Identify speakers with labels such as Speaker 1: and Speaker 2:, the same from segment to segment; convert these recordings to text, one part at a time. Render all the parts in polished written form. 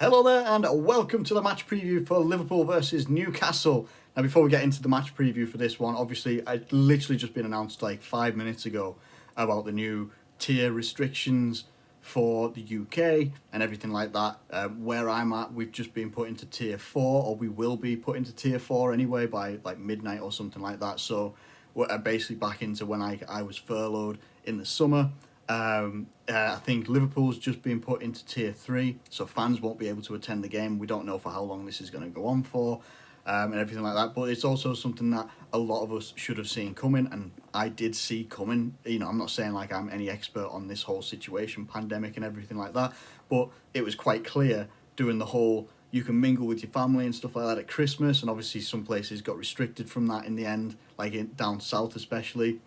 Speaker 1: Hello there and welcome to the match preview for Liverpool versus Newcastle. Now before we get into the match preview for this one, obviously it literally just been announced like 5 minutes ago about the new tier restrictions for the UK and everything like that. Where I'm at, we've just been put into tier 4, or we will be put into tier 4 anyway by like midnight or something like that. So we're basically back into when I was furloughed in the summer. I think Liverpool's just been put into tier 3, so fans won't be able to attend the game. We don't know for how long this is going to go on for, and everything like that. But it's also something that a lot of us should have seen coming, and I did see coming. You know, I'm not saying like I'm any expert on this whole situation, pandemic and everything like that, but it was quite clear doing the whole you can mingle with your family and stuff like that at Christmas, and obviously some places got restricted from that in the end, like down south especially.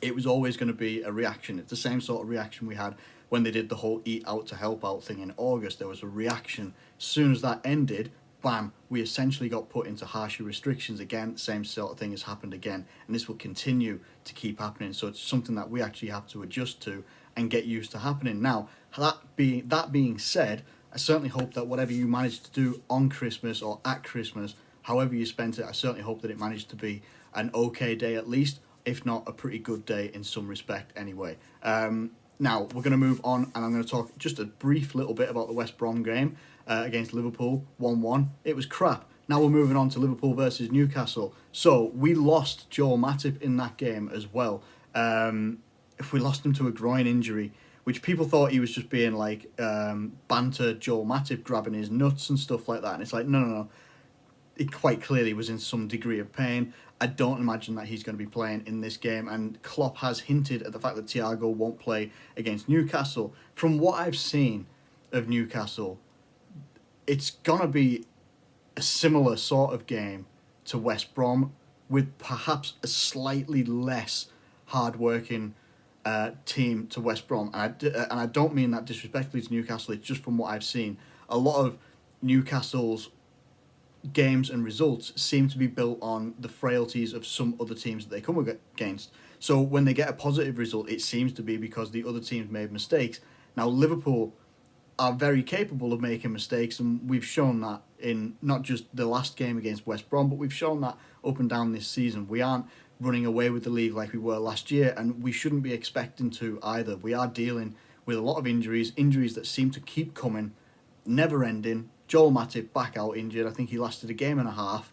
Speaker 1: It was always going to be a reaction. It's the same sort of reaction we had when they did the whole eat out to help out thing in August. There was a reaction. As soon as that ended, bam, we essentially got put into harsher restrictions again. Same sort of thing has happened again, and this will continue to keep happening. So it's something that we actually have to adjust to and get used to happening. Now, that being said, I certainly hope that whatever you managed to do on Christmas or at Christmas, however you spent it, I certainly hope that it managed to be an okay day at least, if not a pretty good day in some respect anyway. Now, we're going to move on, and I'm going to talk just a brief little bit about the West Brom game against Liverpool, 1-1. It was crap. Now we're moving on to Liverpool versus Newcastle. So, we lost Joel Matip in that game as well. We lost him to a groin injury, which people thought he was just being like banter Joel Matip, grabbing his nuts and stuff like that. And it's like, no. It quite clearly was in some degree of pain. I don't imagine that he's going to be playing in this game, and Klopp has hinted at the fact that Thiago won't play against Newcastle. From what I've seen of Newcastle, it's going to be a similar sort of game to West Brom, with perhaps a slightly less hard-working team to West Brom. And I don't mean that disrespectfully to Newcastle, it's just from what I've seen. A lot of Newcastle's games and results seem to be built on the frailties of some other teams that they come against. So when they get a positive result, it seems to be because the other teams made mistakes. Now, Liverpool are very capable of making mistakes, and we've shown that in not just the last game against West Brom, but we've shown that up and down this season. We aren't running away with the league like we were last year, and we shouldn't be expecting to either. We are dealing with a lot of injuries that seem to keep coming, never ending. Joel Matip back out injured. I think he lasted a game and a half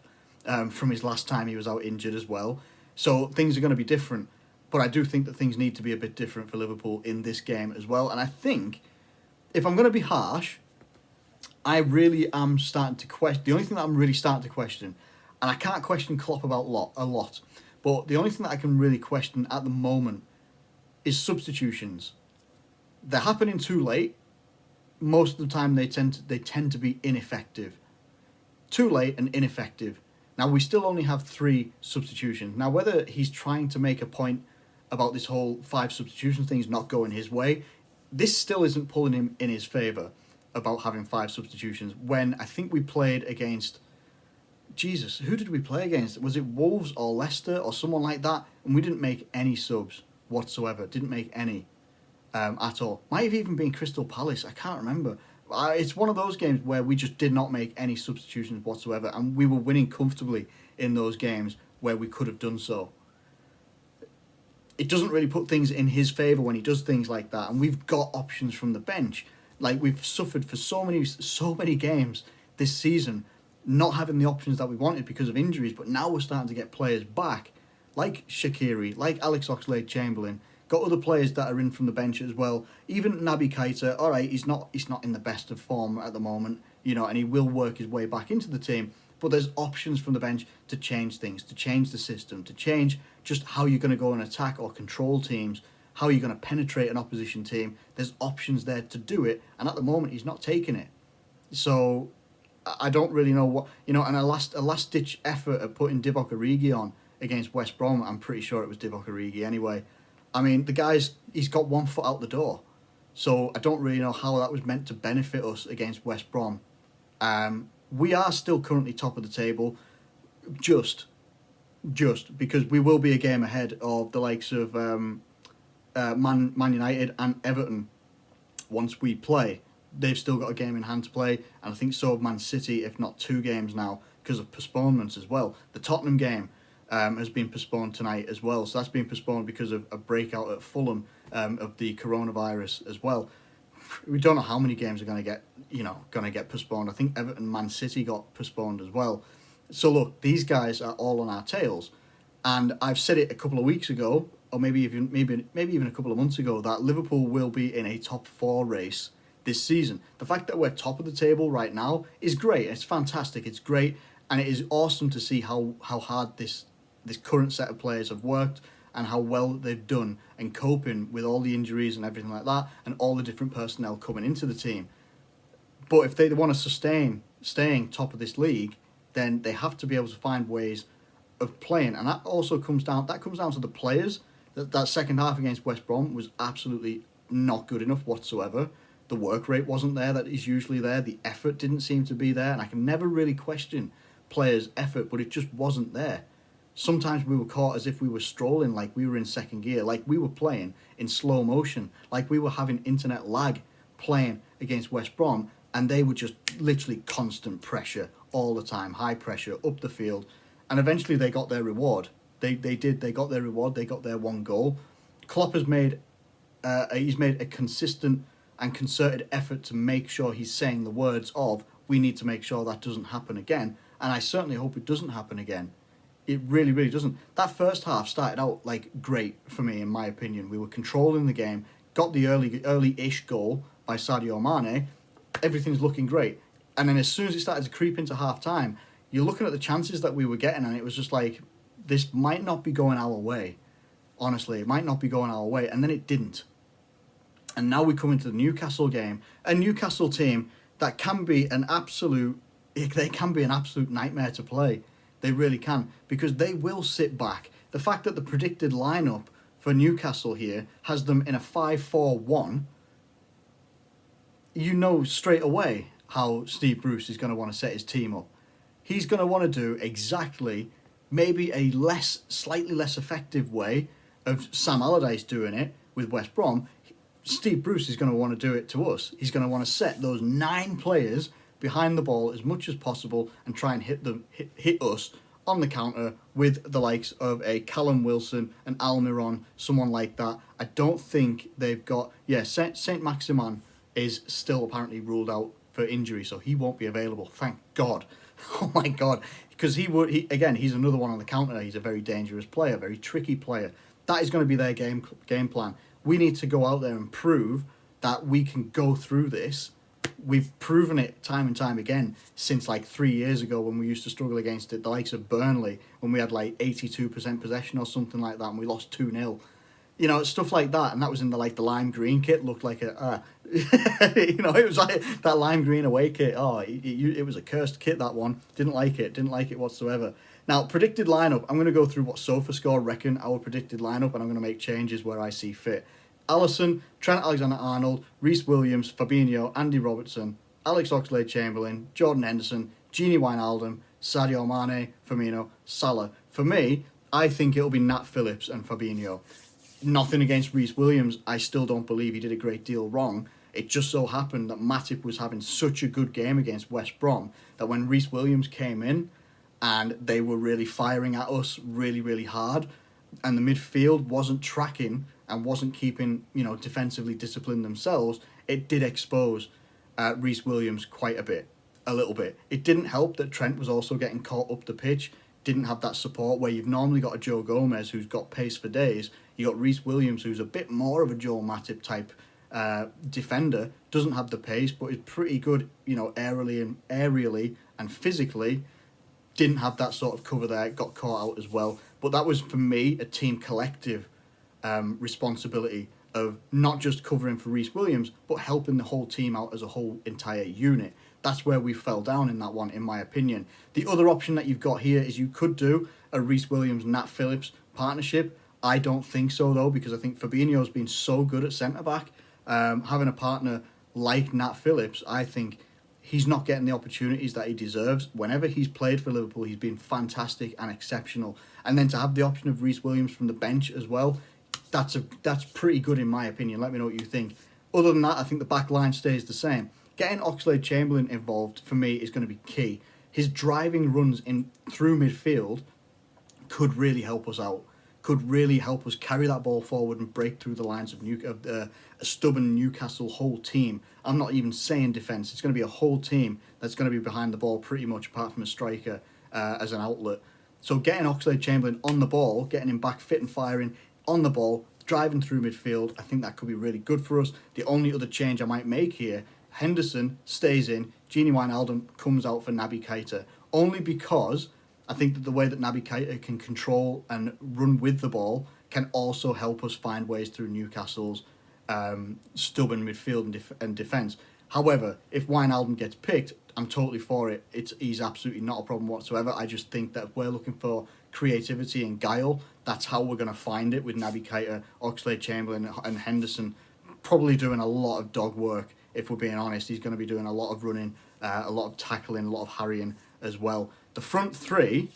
Speaker 1: from his last time he was out injured as well. So things are going to be different. But I do think that things need to be a bit different for Liverpool in this game as well. And I think, if I'm going to be harsh, I really am starting to question. The only thing that I'm really starting to question, and I can't question Klopp about a lot, but the only thing that I can really question at the moment is substitutions. They're happening too late. Most of the time they tend to be ineffective. Too late and ineffective. Now, we still only have 3 substitutions. Now, whether he's trying to make a point about this whole 5 substitution thing's not going his way, this still isn't pulling him in his favour about having 5 substitutions. When I think we played against, Jesus, who did we play against? Was it Wolves or Leicester or someone like that? And we didn't make any subs whatsoever. Didn't make any. At all. Might have even been Crystal Palace, I can't remember. It's one of those games where we just did not make any substitutions whatsoever, and we were winning comfortably in those games where we could have done so. It doesn't really put things in his favour when he does things like that, and we've got options from the bench. Like, we've suffered for so many games this season not having the options that we wanted because of injuries, but now we're starting to get players back, like Shaqiri, like Alex Oxlade-Chamberlain. Got other players that are in from the bench as well. Even Naby Keita, all right, he's not in the best of form at the moment, you know, and he will work his way back into the team. But there's options from the bench to change things, to change the system, to change just how you're going to go and attack or control teams, how you're going to penetrate an opposition team. There's options there to do it, and at the moment he's not taking it. So I don't really know what, you know. And a last ditch effort at putting Divock Origi on against West Brom. I'm pretty sure it was Divock Origi anyway. I mean, he's got 1 foot out the door. So I don't really know how that was meant to benefit us against West Brom. We are still currently top of the table, just because we will be a game ahead of the likes of Man United and Everton once we play. they've still got a game in hand to play, and I think so have Man City, if not 2 games now, because of postponements as well. The Tottenham game has been postponed tonight as well, so that's been postponed because of a breakout at Fulham of the coronavirus as well. We don't know how many games are going to get postponed. I think Everton, Man City got postponed as well. So look, these guys are all on our tails, and I've said it a couple of weeks ago, or maybe even a couple of months ago, that Liverpool will be in a top 4 race this season. The fact that we're top of the table right now is great. It's fantastic. It's great, and it is awesome to see how hard this current set of players have worked and how well they've done and coping with all the injuries and everything like that and all the different personnel coming into the team. But if they want to sustain staying top of this league, then they have to be able to find ways of playing, and that also comes down to the players. That second half against West Brom was absolutely not good enough whatsoever. The work rate wasn't there that is usually there. The effort didn't seem to be there, and I can never really question players' effort, but it just wasn't there. Sometimes we were caught as if we were strolling, like we were in second gear, like we were playing in slow motion, like we were having internet lag playing against West Brom, and they were just literally constant pressure all the time, high pressure up the field, and eventually they got their reward. They got their reward. They got their 1 goal. Klopp has made a consistent and concerted effort to make sure he's saying the words of, we need to make sure that doesn't happen again, and I certainly hope it doesn't happen again. It really, really doesn't. That first half started out like great for me, in my opinion. We were controlling the game, got the early-ish goal by Sadio Mane. Everything's looking great. And then as soon as it started to creep into half-time, you're looking at the chances that we were getting, and it was just like, this might not be going our way. Honestly, it might not be going our way. And then it didn't. And now we come into the Newcastle game. A Newcastle team that can be an absolute nightmare to play. They really can, because they will sit back. The fact that the predicted lineup for Newcastle here has them in a 5-4-1, you know straight away how Steve Bruce is going to want to set his team up. He's going to want to do exactly maybe a slightly less effective way of Sam Allardyce doing it with West Brom. Steve Bruce is going to want to do it to us. He's going to want to set those 9 players behind the ball as much as possible and try and hit us on the counter with the likes of a Callum Wilson, an Almiron, someone like that. I don't think they've got... Yeah, Saint Maximin is still apparently ruled out for injury, so he won't be available. Thank God. Oh my God. Because he's another one on the counter. He's a very dangerous player, very tricky player. That is going to be their game plan. We need to go out there and prove that we can go through this. We've proven it time and time again since like 3 years ago when we used to struggle against it, the likes of Burnley, when we had like 82% possession or something like that and we lost 2-0. You know, stuff like that, and that was in the lime green kit, looked like a, it was like that lime green away kit. Oh, it was a cursed kit, that one. Didn't like it whatsoever. Now, predicted lineup, I'm going to go through what SofaScore reckon our predicted lineup, and I'm going to make changes where I see fit. Alisson, Trent Alexander-Arnold, Reece Williams, Fabinho, Andy Robertson, Alex Oxlade-Chamberlain, Jordan Henderson, Gini Wijnaldum, Sadio Mane, Firmino, Salah. For me, I think it'll be Nat Phillips and Fabinho. Nothing against Reece Williams. I still don't believe he did a great deal wrong. It just so happened that Matip was having such a good game against West Brom that when Reece Williams came in and they were really firing at us really, really hard, and the midfield wasn't tracking and wasn't keeping, defensively disciplined themselves, it did expose Reece Williams quite a little bit. It didn't help that Trent was also getting caught up the pitch, didn't have that support where you've normally got a Joe Gomez who's got pace for days. You got Reece Williams who's a bit more of a Joel Matip type defender, doesn't have the pace, but is pretty good, aerially and physically. Didn't have that sort of cover there, got caught out as well. But that was, for me, a team collective responsibility of not just covering for Reece Williams, but helping the whole team out as a whole entire unit. That's where we fell down in that one, in my opinion. The other option that you've got here is you could do a Reece Williams-Nat Phillips partnership. I don't think so, though, because I think Fabinho's been so good at centre-back. Having a partner like Nat Phillips, I think he's not getting the opportunities that he deserves. Whenever he's played for Liverpool, he's been fantastic and exceptional. And then to have the option of Reece Williams from the bench as well, that's pretty good in my opinion. Let me know what you think. Other than that, I think the back line stays the same. getting Oxlade-Chamberlain involved for me is going to be key. His driving runs in through midfield could really help us out. Could really help us carry that ball forward and break through the lines of a stubborn Newcastle whole team. I'm not even saying defence. It's going to be a whole team that's going to be behind the ball pretty much, apart from a striker as an outlet. So getting Oxlade-Chamberlain on the ball, getting him back fit and firing on the ball, driving through midfield, I think that could be really good for us. The only other change I might make here, Henderson stays in, Gini Wijnaldum comes out for Naby Keita, only because I think that the way that Naby Keita can control and run with the ball can also help us find ways through Newcastle's stubborn midfield and defence. However, if Wijnaldum gets picked, I'm totally for it. He's absolutely not a problem whatsoever. I just think that if we're looking for creativity and guile, that's how we're going to find it with Naby Keita, Oxlade-Chamberlain and Henderson probably doing a lot of dog work. If we're being honest, he's going to be doing a lot of running, a lot of tackling, a lot of harrying as well. The front three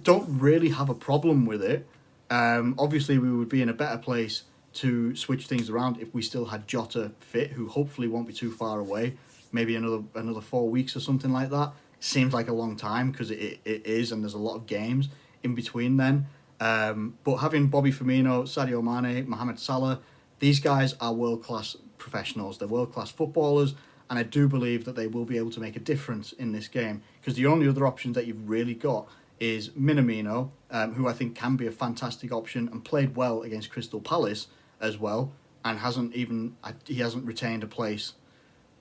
Speaker 1: don't really have a problem with it. Obviously, we would be in a better place to switch things around if we still had Jota fit, who hopefully won't be too far away. Maybe another 4 weeks or something like that. Seems like a long time because it is, and there's a lot of games in between then. But having Bobby Firmino, Sadio Mane, Mohamed Salah, these guys are world-class professionals. They're world-class footballers, and I do believe that they will be able to make a difference in this game, because the only other options that you've really got is Minamino, who I think can be a fantastic option and played well against Crystal Palace as well, and hasn't retained a place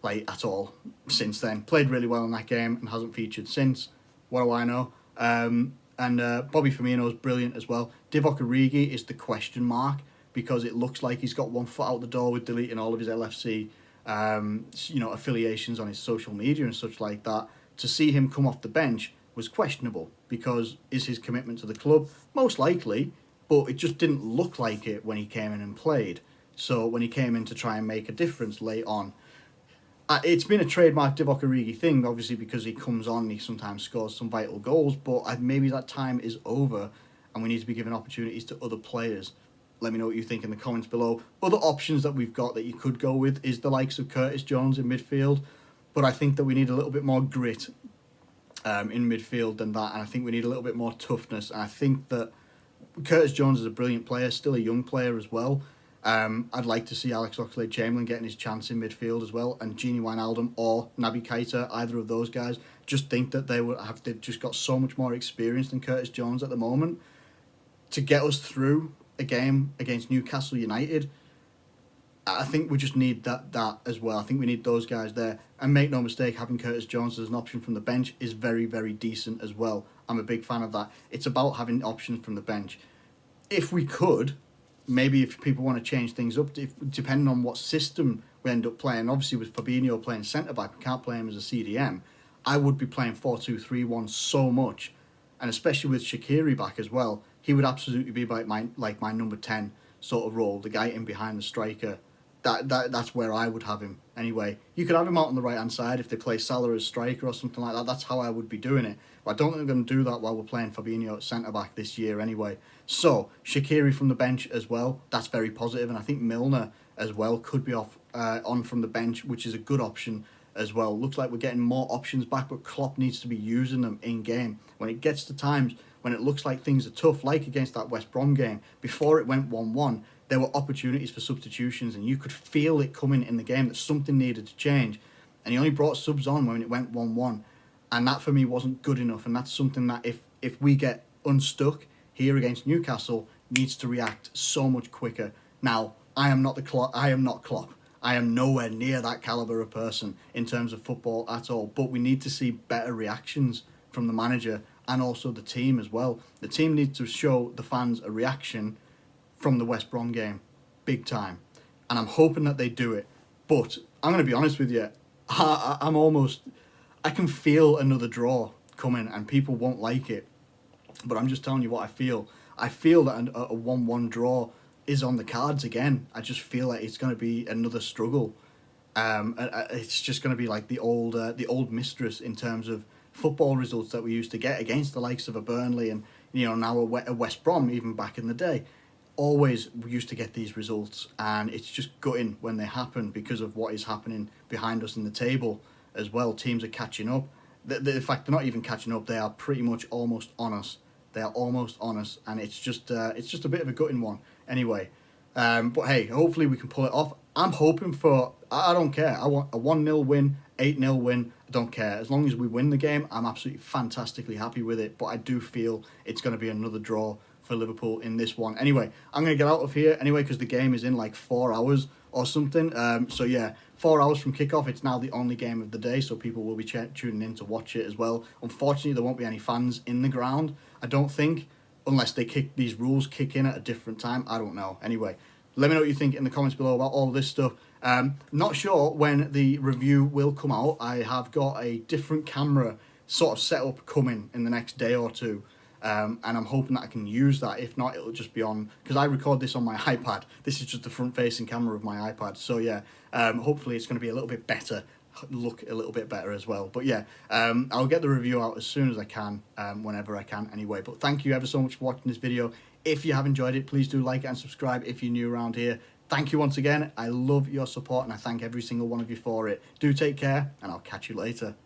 Speaker 1: at all since then. Played really well in that game and hasn't featured since. What do I know? And Bobby Firmino is brilliant as well. Divock Origi is the question mark, because it looks like he's got one foot out the door with deleting all of his LFC affiliations on his social media and such like that. To see him come off the bench was questionable, because is his commitment to the club? Most likely, but it just didn't look like it when he came in and played. So when he came in to try and make a difference late on, it's been a trademark Divock Origi thing, obviously, because he comes on and he sometimes scores some vital goals, but maybe that time is over and we need to be giving opportunities to other players. Let me know what you think in the comments below. Other options that we've got that you could go with is the likes of Curtis Jones in midfield, but I think that we need a little bit more grit in midfield than that, and I think we need a little bit more toughness, and I think that Curtis Jones is a brilliant player, still a young player as well. I'd like to see Alex Oxlade-Chamberlain getting his chance in midfield as well, and Gini Wijnaldum or Naby Keita, either of those guys. Just think that they've just got so much more experience than Curtis Jones at the moment to get us through a game against Newcastle United. I think we just need that as well. I think we need those guys there. And make no mistake, having Curtis Jones as an option from the bench is very, very decent as well. I'm a big fan of that. It's about having options from the bench. If we could, maybe if people want to change things up, depending on what system we end up playing, obviously with Fabinho playing centre-back, we can't play him as a CDM, I would be playing 4-2-3-1 so much, and especially with Shaqiri back as well, he would absolutely be like my number 10 sort of role, the guy in behind the striker. That's where I would have him anyway. You could have him out on the right hand side if they play Salah as striker or something like that. That's how I would be doing it. But I don't think I'm going to do that while we're playing Fabinho at centre back this year anyway. So Shaqiri from the bench as well. That's very positive, and I think Milner as well could be on from the bench, which is a good option as well. Looks like we're getting more options back, but Klopp needs to be using them in game. When it gets to times when it looks like things are tough, like against that West Brom game, before it went 1-1, there were opportunities for substitutions, and you could feel it coming in the game that something needed to change. And he only brought subs on when it went 1-1. And that for me wasn't good enough. And that's something that if we get unstuck here against Newcastle, needs to react so much quicker. Now, I am not Klopp. I am nowhere near that calibre of person in terms of football at all. But we need to see better reactions from the manager and also the team as well. The team needs to show the fans a reaction from the West Brom game, big time. And I'm hoping that they do it. But I'm going to be honest with you, I can feel another draw coming and people won't like it. But I'm just telling you what I feel. I feel that a 1-1 draw is on the cards again. I just feel like it's going to be another struggle. It's just going to be like the old mistress in terms of football results that we used to get against the likes of a Burnley and now a West Brom even back in the day. always used to get these results, and it's just gutting when they happen because of what is happening behind us in the table as well. Teams are catching up. In fact, they're not even catching up. They are pretty much almost on us. They are almost on us, and it's just a bit of a gutting one. Anyway, but hey, hopefully we can pull it off. I'm hoping for. I don't care. I want a 1-0 win, 8-0 win. I don't care. As long as we win the game, I'm absolutely fantastically happy with it. But I do feel it's going to be another draw for Liverpool in this one. Anyway, I'm going to get out of here anyway because the game is in like 4 hours or something. So yeah, 4 hours from kickoff. It's now the only game of the day, so people will be tuning in to watch it as well. Unfortunately, there won't be any fans in the ground, I don't think, unless these rules kick in at a different time. I don't know. Anyway, let me know what you think in the comments below about all this stuff. Not sure when the review will come out. I have got a different camera sort of set up coming in the next day or two. And I'm hoping that I can use that. If not, it'll just be on, because I record this on my iPad. This is just the front-facing camera of my iPad. So yeah, hopefully it's going to be a little bit better, look a little bit better as well. But yeah, I'll get the review out as soon as I can, whenever I can anyway. But thank you ever so much for watching this video. If you have enjoyed it, please do like it and subscribe if you're new around here. Thank you once again. I love your support and I thank every single one of you for it. Do take care, and I'll catch you later.